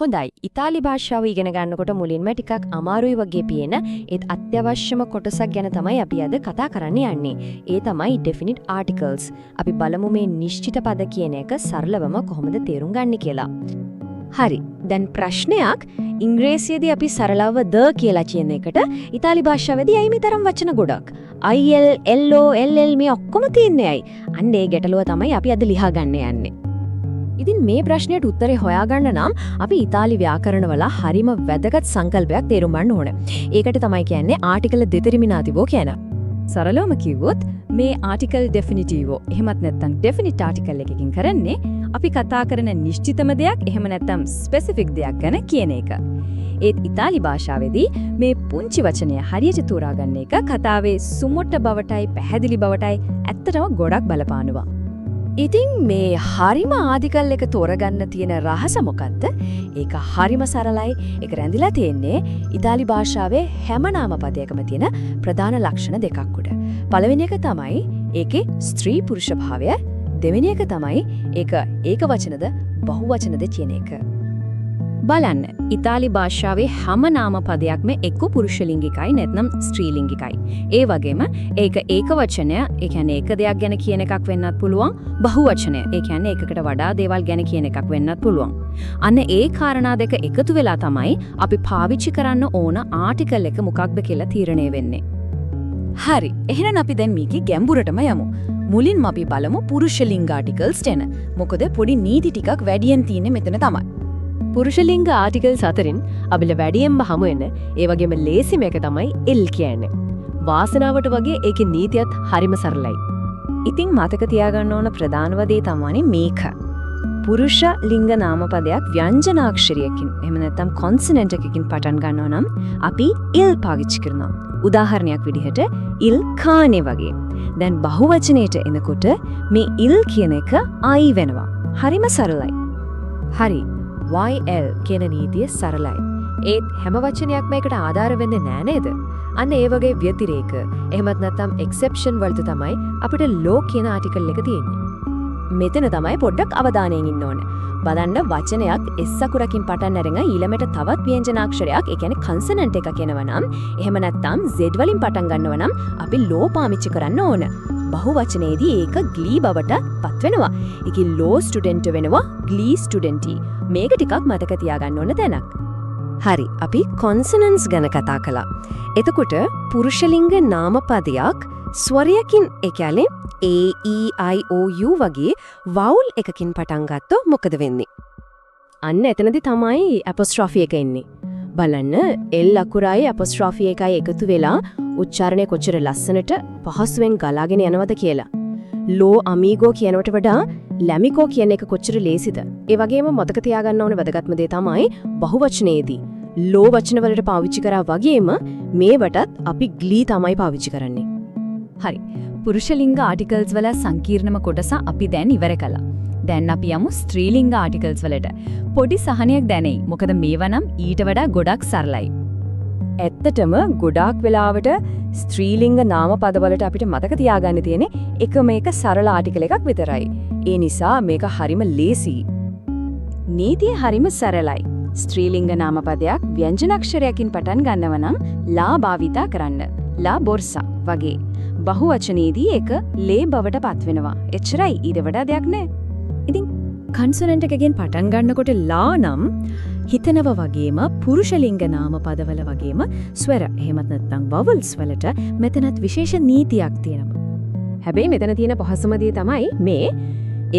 හොඳයි. ඉතාලි භාෂාව ඉගෙන ගන්නකොට මුලින්ම ටිකක් අමාරුයි වගේ පේන ඒත් අත්‍යවශ්‍යම කොටසක් ගැන තමයි අපි අද කතා කරන්න යන්නේ. ඒ තමයි definite articles. අපි බලමු මේ නිශ්චිත පද කියන එක සරලවම කොහොමද තේරුම් ගන්න කියලා. හරි. දැන් ප්‍රශ්නයක් ඉංග්‍රීසියේදී අපි සරලව the කියලා කියන එකට ඉතාලි භාෂාවේදී ඇයි මේ තරම් වචන ගොඩක්? IL, LO, LL මේ ඔක්කොම තියන්නේ ඇයි? අන්න ඒ ගැටලුව තමයි අපි අද ලියා ගන්න යන්නේ. ඉතින් මේ ප්‍රශ්නයට උත්තරේ හොයාගන්න නම් අපි ඉතාලි ව්‍යාකරණවල හරිම වැදගත් සංකල්පයක් තේරුම් ගන්න ඕනේ. ඒකට තමයි කියන්නේ ආටිකල් දෙතෙරිමිනාතිවෝ කියන. සරලවම කිව්වොත් මේ ආටිකල් ඩෙෆිනිටිවෝ එහෙමත් නැත්නම් ඩෙෆිනිට් ආටිකල් එකකින් කරන්නේ අපි කතා කරන නිශ්චිතම දෙයක් එහෙම නැත්නම් ස්පෙસિෆික් දෙයක් ගැන කියන එක. ඒත් ඉතාලි භාෂාවේදී මේ පුංචි වචනය හරියට තෝරාගන්න එක කතාවේ සුමුට්ට බවටයි පැහැදිලි බවටයි ඇත්තටම ගොඩක් බලපානවා. ඉතින් මේ හරිම ආටිකල් එක තෝරගන්න තියෙන රහස මොකද්ද? ඒක හරිම සරලයි. ඒක රැඳිලා තියෙන්නේ ඉතාලි භාෂාවේ හැම නාමපදයකම තියෙන ප්‍රධාන ලක්ෂණ දෙකක් උඩ. පළවෙනි එක තමයි ඒකේ ස්ත්‍රී පුරුෂ භාවය. දෙවෙනි එක තමයි ඒක ඒකවචනද බහුවචනද කියන එක. බලන්න ඉතාලි භාෂාවේ හැම නාමපදයක්ම එක්ක පුරුෂලිංගිකයි නැත්නම් ස්ත්‍රීලිංගිකයි. ඒ වගේම ඒක ඒකවචනය, ඒ කියන්නේ එක දෙයක් ගැන කියන එකක් වෙන්නත් පුළුවන්. බහුවචනය, ඒ කියන්නේ එකකට වඩා දේවල් ගැන කියන එකක් වෙන්නත් පුළුවන්. අන්න ඒ කාරණා දෙක එකතු වෙලා තමයි අපි පාවිච්චි කරන්න ඕන ආටිකල් එක මොකක්ද කියලා තීරණය වෙන්නේ. හරි. එහෙනම් අපි දැන් මේකේ ගැඹුරටම යමු. මුලින්ම අපි බලමු පුරුෂලිංග ආටිකල්ස් ගැන. මොකද පොඩි නීති ටිකක් වැඩියෙන් තියෙන්නේ මෙතන තමයි. පුරුෂලිංග ආටිකල්ස් අතරින් අපිට වැඩියෙන්ම හමු වෙන ඒ වගේම ලේසිම එක තමයි L කියන්නේ. වාසනාවට වගේ ඒකේ නීතියත් හරිම සරලයි. ඉතින් මතක තියාගන්න ඕන ප්‍රධානම දේ තමයි මේක. පුරුෂ ලිංග නාමපදයක් ව්‍යංජනාක්ෂරයකින් එහෙම නැත්නම් කොන්සනන්ට් එකකින් පටන් ගන්නවා නම් අපි L පාවිච්චි කරනවා. උදාහරණයක් විදිහට ඉල් කානේ වගේ. දැන් බහුවචනයට එනකොට මේ ඉල් කියන එක I වෙනවා. හරිම සරලයි. හරි. YL කියන නීතිය සරලයි. ඒත් හැම වචනයක්ම එකට ආධාර වෙන්නේ නෑ නේද? අන්න ඒ වගේ ව්‍යතිරේක එහෙමත් නැත්නම් එක්සෙප්ෂන් වලට තමයි අපිට ලෝ කියන ආටිකල් එක තියෙන්නේ. මෙතන තමයි පොඩ්ඩක් අවධානයෙන් ඉන්න ඕනේ. බලන්න වචනයක් S අකුරකින් පටන් අරගෙන ඊළඟට තවත් ව්‍යංජනාක්ෂරයක් ඒ කියන්නේ කන්සනන්ට් එකක් එනවා නම් එහෙම නැත්නම් Z වලින් පටන් ගන්නවා නම් අපි ලෝ පාවිච්චි කරන්න ඕන. බහුවචනයේදී ඒක ග්ලී බවට පත් වෙනවා. ඒකේ ලෝ ස්ටුඩන්ට් වෙනවා ග්ලී ස්ටුඩන්ටි. මේක ටිකක් මතක තියාගන්න ඕන තැනක්. හරි. අපි කොන්සනන්ට්ස් ගැන කතා කළා. එතකොට පුරුෂලිංග නාමපදයක් ස්වරයකින් ඒ කියන්නේ A E I O U වගේ වවුල් එකකින් පටන් ගත්තොත් මොකද වෙන්නේ? අන්න එතනදී තමයි අපොස්ට්‍රොෆි එක එන්නේ. බලන්න L අකුරයි අපොස්ට්‍රොෆි එකයි එකතු වෙලා උච්චාරණය කොච්චර ලස්සනට පහසුවෙන් ගලාගෙන යනවද කියලා. ලෝ අමීගෝ කියනවට වඩා ලැමිකෝ කියන එක කොච්චර ලේසිද? ඒ වගේම මතක තියාගන්න ඕනේ වැදගත්ම දේ තමයි බහුවචනයේදී ලෝ වචන වලට පාවිච්චි කරා වගේම මේවටත් අපි ග්ලී තමයි පාවිච්චි කරන්නේ. හරි. පුරුෂලිංග ආටිකල්ස් වල සංකීර්ණම කොටස අපි දැන් ඉවර කළා. දැන් අපි යමු ස්ත්‍රීලිංග ආටිකල්ස් වලට. පොඩි සහනයක් දැනෙයි. මොකද මේවා නම් ඊට වඩා ගොඩක් සරලයි. ඇත්තටම ගොඩාක් වෙලාවට ස්ත්‍රීලිංග නාමපදවලට අපිට මතක තියාගන්න තියෙන්නේ එකම එක සරල ආටිකල් එකක් විතරයි. ඒ නිසා මේක හරිම ලේසි. නීතිය හරිම සරලයි. ස්ත්‍රීලිංග නාමපදයක් ව්‍යංජනාක්ෂරයකින් පටන් ගන්නව නම් ලා භාවිතා කරන්න. ලා බොර්සා වගේ. බහුවචනයේදී ඒක ලේ බවට පත් වෙනවා. එච්චරයි. ඊට වඩා දෙයක් නෑ. ඉතින් කන්සනන්ට් එකකින් පටන් ගන්නකොට ලා නම් හිතනව වගේම පුරුෂලිංග නාමපදවල වගේම ස්වර එහෙමත් නැත්නම් වවල්ස් වලට මෙතනත් විශේෂ නීතියක් තියෙනවා. හැබැයි මෙතන තියෙන පහසුම දේ තමයි මේ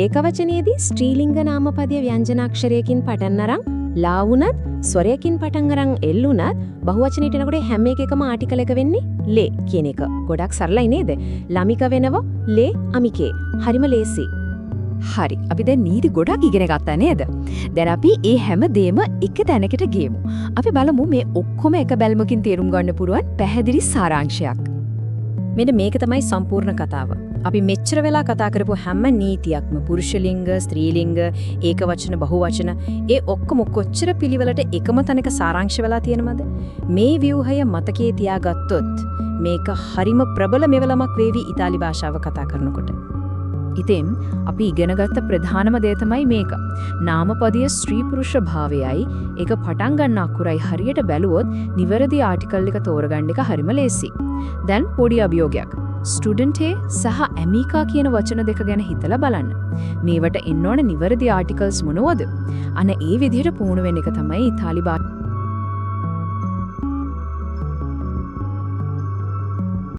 ඒකවචනයේදී ස්ත්‍රීලිංග නාමපදයේ ව්‍යංජනාක්ෂරයකින් පටන් අරන් ලා වුණත් ස්වරයකින් පටන් අරන් එල් වුණත් බහුවචනයට එනකොට හැම එකකම ආටිකල් එක වෙන්නේ ලේ කියන එක. ගොඩක් සරලයි නේද? ළමික වෙනව ලේ අමිකේ. හරිම ලේසි. හරි. අපි දැන් නීති ගොඩක් ඉගෙන ගත්තා නේද? දැන් අපි මේ හැම දෙම එක තැනකට ගියමු. අපි බලමු මේ ඔක්කොම එක බැල්මකින් තේරුම් ගන්න පුළුවන් පැහැදිලි සාරාංශයක්. මෙන්න මේක තමයි සම්පූර්ණ කතාව. අපි මෙච්චර වෙලා කතා කරපු හැම නීතියක්ම පුරුෂලිංග, ස්ත්‍රීලිංග, ඒකවචන, බහුවචන ඒ ඔක්කොම කොච්චර පිළිවෙලට එකම තැනක සාරාංශ වෙලා තියෙනවද? මේ ව්‍යුහය මතකයේ තියාගත්තොත් මේක හරිම ප්‍රබල මෙවලමක් වේවි ඉතාලි භාෂාව කතා කරනකොට. ඉතින් අපි ඉගෙනගත්ත ප්‍රධානම දේ තමයි මේක. නාමපදයේ ස්ත්‍රී පුරුෂ භාවයයි ඒක පටන් ගන්න අකුරයි හරියට බැලුවොත් නිවැරදි ආටිකල් එක තෝරගන්න එක හරිම ලේසි. දැන් පොඩි අභියෝගයක්. ස්ටුඩන්ට් සහ ඇමිකා කියන වචන දෙක ගැන හිතලා බලන්න. මේවට එන්න ඕන නිවැරදි ආටිකල්ස් මොනවද? අන්න ඒ විදිහට පුහුණු වෙන එක තමයි ඉතාලි භාෂාව